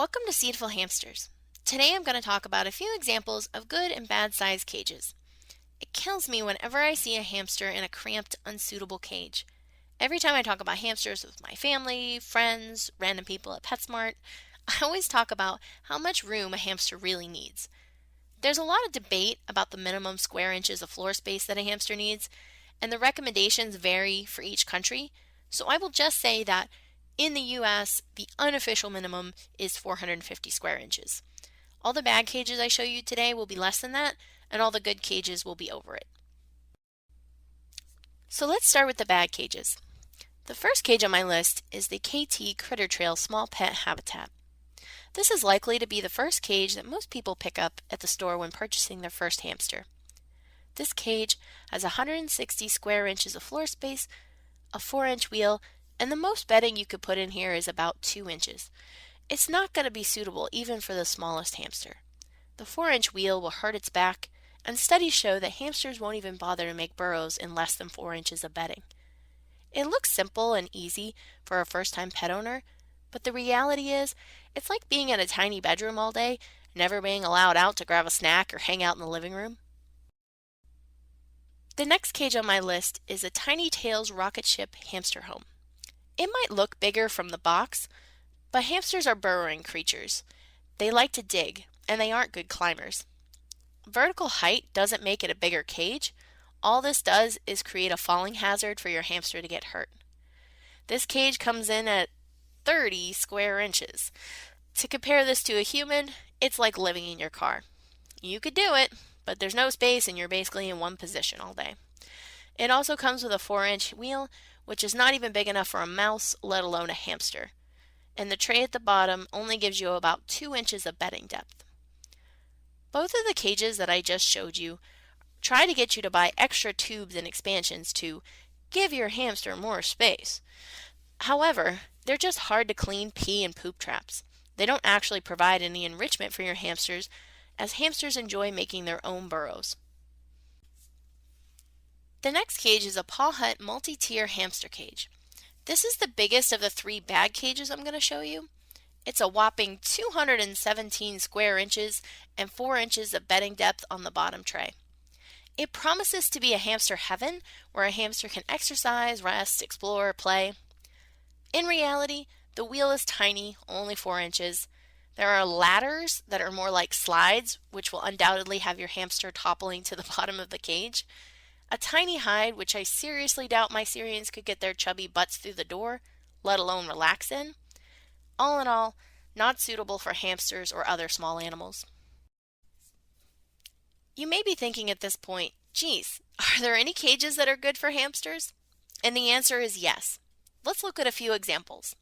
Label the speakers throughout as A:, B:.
A: Welcome to Seedful Hamsters. Today I'm going to talk about a few examples of good and bad size cages. It kills me whenever I see a hamster in a cramped, unsuitable cage. Every time I talk about hamsters with my family, friends, random people at PetSmart, I always talk about how much room a hamster really needs. There's a lot of debate about the minimum square inches of floor space that a hamster needs, and the recommendations vary for each country, so I will just say that in the US, the unofficial minimum is 450 square inches. All the bad cages I show you today will be less than that, and all the good cages will be over it. So let's start with the bad cages. The first cage on my list is the KT Critter Trail Small Pet Habitat. This is likely to be the first cage that most people pick up at the store when purchasing their first hamster. This cage has 160 square inches of floor space, a 4-inch wheel, and the most bedding you could put in here is about 2 inches. It's not going to be suitable even for the smallest hamster. The 4-inch wheel will hurt its back, and studies show that hamsters won't even bother to make burrows in less than 4 inches of bedding. It looks simple and easy for a first-time pet owner, but the reality is, it's like being in a tiny bedroom all day, never being allowed out to grab a snack or hang out in the living room. The next cage on my list is a Tiny Tails rocket ship hamster home. It might look bigger from the box, but hamsters are burrowing creatures. They like to dig, and they aren't good climbers. Vertical height doesn't make it a bigger cage. All this does is create a falling hazard for your hamster to get hurt. This cage comes in at 30 square inches. To compare this to a human, it's like living in your car. You could do it, but there's no space and you're basically in one position all day. It also comes with a 4-inch wheel, which is not even big enough for a mouse, let alone a hamster. And the tray at the bottom only gives you about 2 inches of bedding depth. Both of the cages that I just showed you try to get you to buy extra tubes and expansions to give your hamster more space. However, they're just hard to clean pee and poop traps. They don't actually provide any enrichment for your hamsters, as hamsters enjoy making their own burrows. The next cage is a Paw Hut multi-tier hamster cage. This is the biggest of the 3 bad cages I'm going to show you. It's a whopping 217 square inches and 4 inches of bedding depth on the bottom tray. It promises to be a hamster heaven where a hamster can exercise, rest, explore, play. In reality, the wheel is tiny, only 4 inches. There are ladders that are more like slides, which will undoubtedly have your hamster toppling to the bottom of the cage. A tiny hide, which I seriously doubt my Syrians could get their chubby butts through the door, let alone relax in. All in all, not suitable for hamsters or other small animals. You may be thinking at this point, geez, are there any cages that are good for hamsters? And the answer is yes. Let's look at a few examples.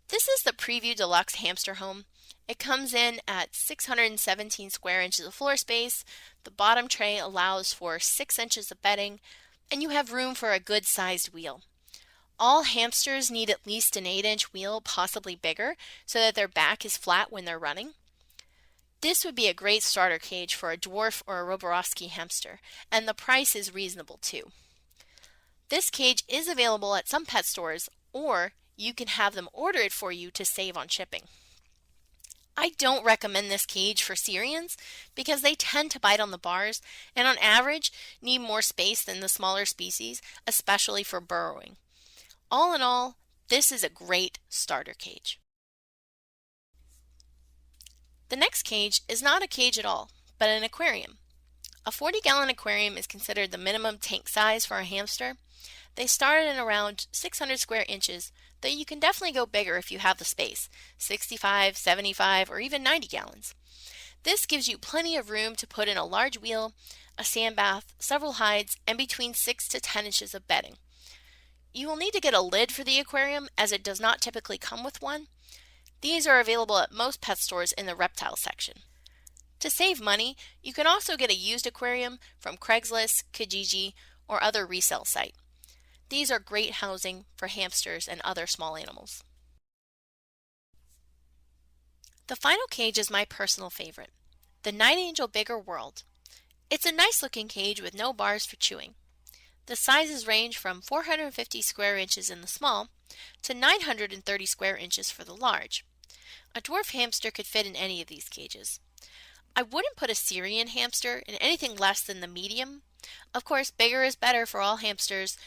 A: This is the Preview Deluxe hamster home. It comes in at 617 square inches of floor space. The bottom tray allows for 6 inches of bedding, and you have room for a good-sized wheel. All hamsters need at least an 8-inch wheel, possibly bigger, so that their back is flat when they're running. This would be a great starter cage for a dwarf or a Roborowski hamster, and the price is reasonable too. This cage is available at some pet stores, or you can have them order it for you to save on shipping. I don't recommend this cage for Syrians because they tend to bite on the bars and on average need more space than the smaller species, especially for burrowing. All in all, this is a great starter cage. The next cage is not a cage at all, but an aquarium. A 40-gallon aquarium is considered the minimum tank size for a hamster. They start at around 600 square inches, though you can definitely go bigger if you have the space, 65, 75, or even 90 gallons. This gives you plenty of room to put in a large wheel, a sand bath, several hides, and between 6 to 10 inches of bedding. You will need to get a lid for the aquarium as it does not typically come with one. These are available at most pet stores in the reptile section. To save money, you can also get a used aquarium from Craigslist, Kijiji, or other resale site. These are great housing for hamsters and other small animals. The final cage is my personal favorite, the Night Angel Bigger World. It's a nice looking cage with no bars for chewing. The sizes range from 450 square inches in the small to 930 square inches for the large. A dwarf hamster could fit in any of these cages. I wouldn't put a Syrian hamster in anything less than the medium. Of course, bigger is better for all hamsters,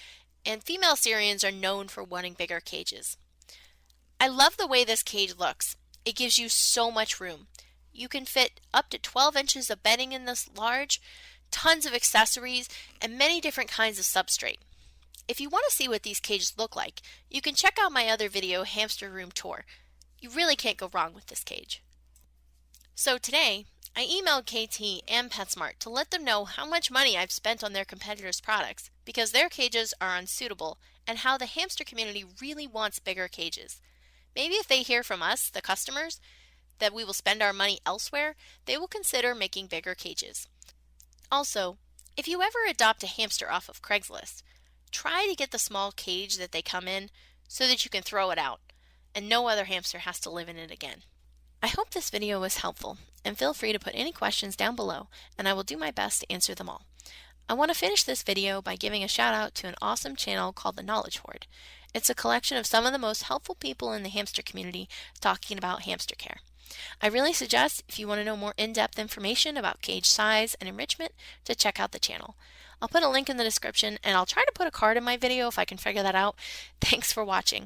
A: and female Syrians are known for wanting bigger cages. I love the way this cage looks. It gives you so much room. You can fit up to 12 inches of bedding in this large, tons of accessories, and many different kinds of substrate. If you want to see what these cages look like, you can check out my other video, Hamster Room Tour. You really can't go wrong with this cage. So today, I emailed KT and PetSmart to let them know how much money I've spent on their competitors' products because their cages are unsuitable and how the hamster community really wants bigger cages. Maybe if they hear from us, the customers, that we will spend our money elsewhere, they will consider making bigger cages. Also, if you ever adopt a hamster off of Craigslist, try to get the small cage that they come in so that you can throw it out and no other hamster has to live in it again. I hope this video was helpful, and feel free to put any questions down below and I will do my best to answer them all. I want to finish this video by giving a shout out to an awesome channel called the Knowledge Hoard. It's a collection of some of the most helpful people in the hamster community talking about hamster care. I really suggest, if you want to know more in-depth information about cage size and enrichment, to check out the channel. I'll put a link in the description and I'll try to put a card in my video if I can figure that out. Thanks for watching.